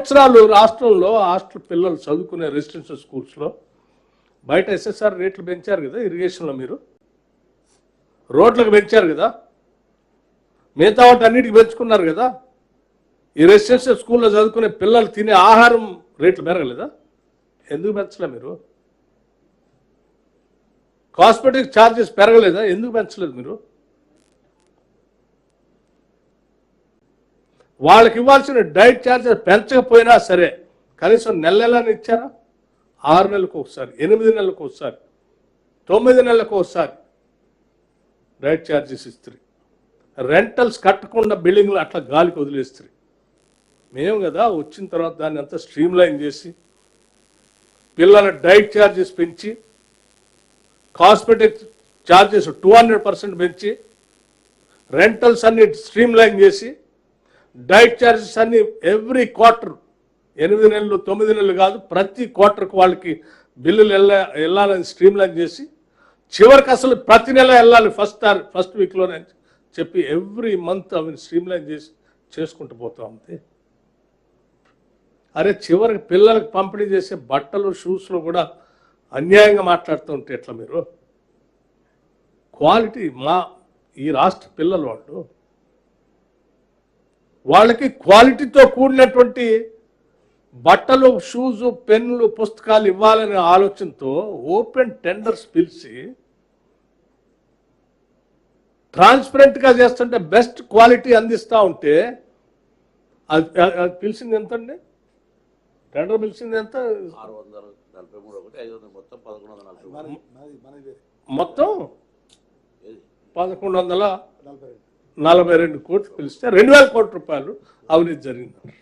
సంవత్సరాలు రాష్ట్రంలో హాస్టల్ పిల్లలు చదువుకునే రెసిడెన్షియల్ స్కూల్స్లో బయట ఎస్ఎస్ఆర్ రేట్లు పెంచారు కదా, ఇరిగేషన్లో మీరు రోడ్లకు పెంచారు కదా, మిగతా వాటి అన్నిటికీ పెంచుకున్నారు కదా. ఈ రెసిడెన్షియల్ స్కూల్లో చదువుకునే పిల్లలు తినే ఆహారం రేట్లు పెరగలేదా? ఎందుకు పెంచలే మీరు? కాస్మెటిక్ ఛార్జెస్ పెరగలేదా? ఎందుకు పెంచలేదు మీరు? వాళ్ళకి ఇవ్వాల్సిన డైట్ ఛార్జెస్ పెంచకపోయినా సరే కనీసం నెలలని ఇచ్చారా? 6 నెలలకు ఒకసారి, 8 నెలలకు ఒకసారి, 9 నెలలకు ఒకసారి డైట్ ఛార్జెస్ ఇస్తారు. రెంటల్స్ కట్టకుండా బిల్డింగ్లు అట్లా గాలికి వదిలేస్తారు. మేము కదా వచ్చిన తర్వాత దాన్ని అంతా స్ట్రీమ్లైన్ చేసి పిల్లల డైట్ ఛార్జెస్ పెంచి కాస్మెటిక్ ఛార్జెస్ 200% పెంచి రెంటల్స్ అన్ని స్ట్రీమ్లైన్ చేసి డైట్ ఛార్జెస్ అన్ని ఎవ్రీ క్వార్టర్ 8 నెలలు 9 నెలలు కాదు ప్రతి క్వార్టర్కి వాళ్ళకి బిల్లులు వెళ్ళాలని స్ట్రీమ్లైన్ చేసి చివరికి అసలు ప్రతి నెల వెళ్ళాలి ఫస్ట్ వీక్లోనే చెప్పి ఎవ్రీ మంత్ అవి స్ట్రీమ్లైన్ చేసి చేసుకుంటూ పోతాం అంతే. అరే చివరికి పిల్లలకు పంపిణీ చేసే బట్టలు షూస్లో కూడా అన్యాయంగా మాట్లాడుతూ ఉంటే ఎట్లా మీరు? క్వాలిటీ ఈ రాష్ట్ర పిల్లలు వాళ్ళకి క్వాలిటీతో కూడినటువంటి బట్టలు షూజు పెన్నులు పుస్తకాలు ఇవ్వాలనే ఆలోచనతో ఓపెన్ టెండర్స్ పిలిచి ట్రాన్స్పరెంట్గా చేస్తుంటే బెస్ట్ క్వాలిటీ అందిస్తూ ఉంటే అది పిలిచింది ఎంత అండి? టెండర్ పిలిచింది ఎంత? మొత్తం 1142 కోట్లు పిలిస్తే 2000 కోట్ల రూపాయలు అవినీతి జరిగిందంటారు.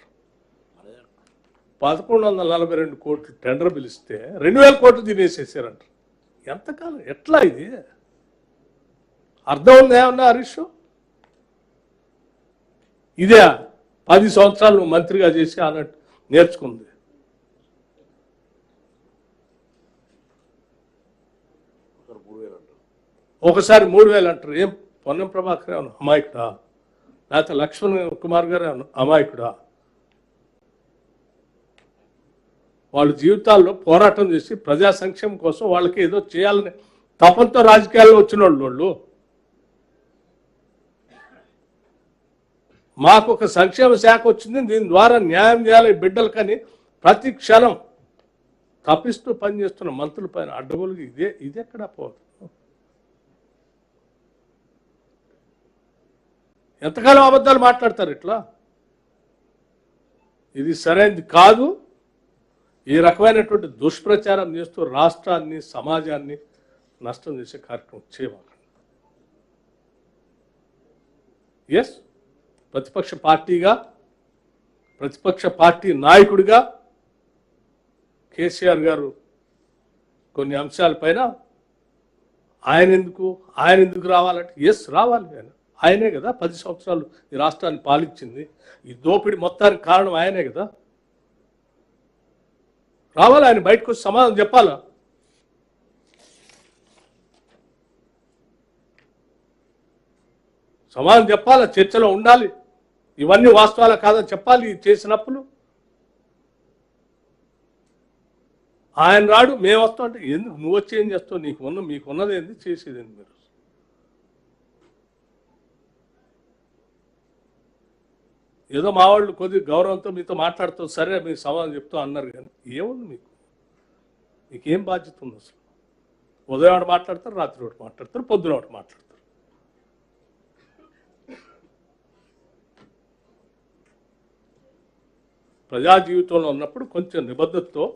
1142 కోట్లు టెండర్ పిలిస్తే 2000 కోట్లు తినేసేసారంటారు. ఎంతకాలం ఎట్లా ఇది? అర్థం ఉంది ఏమన్నా హరీష్? ఇదే 10 సంవత్సరాలు నువ్వు మంత్రిగా చేసి అన్నట్టు నేర్చుకుంది. ఒకసారి 3000 అంటారు. ఏం పొన్నం ప్రభాకర్ ఏమన్నా అమాయకుడా? లేకపోతే లక్ష్మణ్ కుమార్ గారు ఏమన్నా అమాయకుడా? వాళ్ళ జీవితాల్లో పోరాటం చేసి ప్రజా సంక్షేమం కోసం వాళ్ళకి ఏదో చేయాలని తపంతో రాజకీయాల్లో వచ్చిన వాళ్ళు. మాకు ఒక సంక్షేమ శాఖ వచ్చింది, దీని ద్వారా న్యాయం చేయాలి బిడ్డలు, కానీ ప్రతి క్షణం తప్పిస్తూ పనిచేస్తున్న మంత్రుల పైన అడ్డగోలుగా ఇది ఎక్కడ పోదు? ఎంతకాలం అబద్ధాలు మాట్లాడతారు ఇట్లా? ఇది సరైనది కాదు. ఈ రకమైనటువంటి దుష్ప్రచారం చేస్తూ రాష్ట్రాన్ని సమాజాన్ని నష్టం చేసే కార్యక్రమం చేయమాకండి. ఎస్, ప్రతిపక్ష పార్టీగా ప్రతిపక్ష పార్టీ నాయకుడిగా కేసీఆర్ గారు కొన్ని అంశాలపైన ఆయన ఎందుకు రావాలంటే ఎస్ రావాలి. ఆయనే కదా 10 సంవత్సరాలు ఈ రాష్ట్రాన్ని పాలించింది. ఈ దోపిడీ మొత్తానికి కారణం ఆయనే కదా. రావాలి, ఆయన బయటకు వచ్చి సమాధానం చెప్పాలా? సమాధానం చెప్పాలా? చర్చలో ఉండాలి. ఇవన్నీ వాస్తవాలా కాదని చెప్పాలి. చేసినప్పుడు ఆయన రాడు, మేము వస్తాం అంటే ఎందుకు? నువ్వు వచ్చి ఏం చేస్తావు? మీకున్నది ఏంది, చేసేది ఏంది? మీరు ఏదో మా వాళ్ళు కొద్ది గౌరవంతో మీతో మాట్లాడుతూ సరే మీకు సమాధానం చెప్తూ అన్నారు, కానీ ఏముంది మీకేం బాధ్యత ఉంది అసలు? ఉదయం ఒకటి మాట్లాడతారు, రాత్రి ఒకటి మాట్లాడతారు, పొద్దున ఒకటి మాట్లాడతారు. ప్రజా జీవితంలో ఉన్నప్పుడు కొంచెం నిబద్ధతతో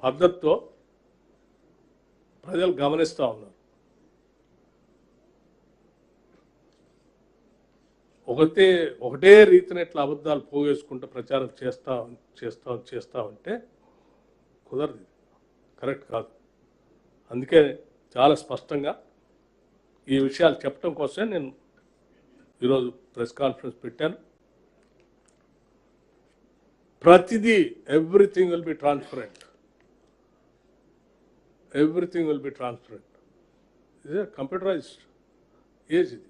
పద్ధతితో ప్రజలు గమనిస్తూ ఉన్నారు. ఒకటే రీతిని ఇట్లా అబద్ధాలు పోగేసుకుంటూ ప్రచారం చేస్తా ఉంటే కుదరదు, కరెక్ట్ కాదు. అందుకే చాలా స్పష్టంగా ఈ విషయాలు చెప్పడం కోసమే నేను ఈరోజు ప్రెస్ కాన్ఫరెన్స్ పెట్టాను. ప్రతిదీ everything will be transparent. Everything will be transparent. ఇది కంప్యూటరైజ్డ్ ఏజ్. ఇది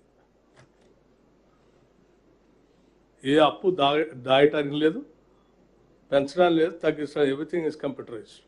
ఏ అప్పు దాయటానికి లేదు, పెంచడం లేదు, తగ్గించడం, ఎవ్రీథింగ్ ఇస్ కంప్యూటరైజ్డ్.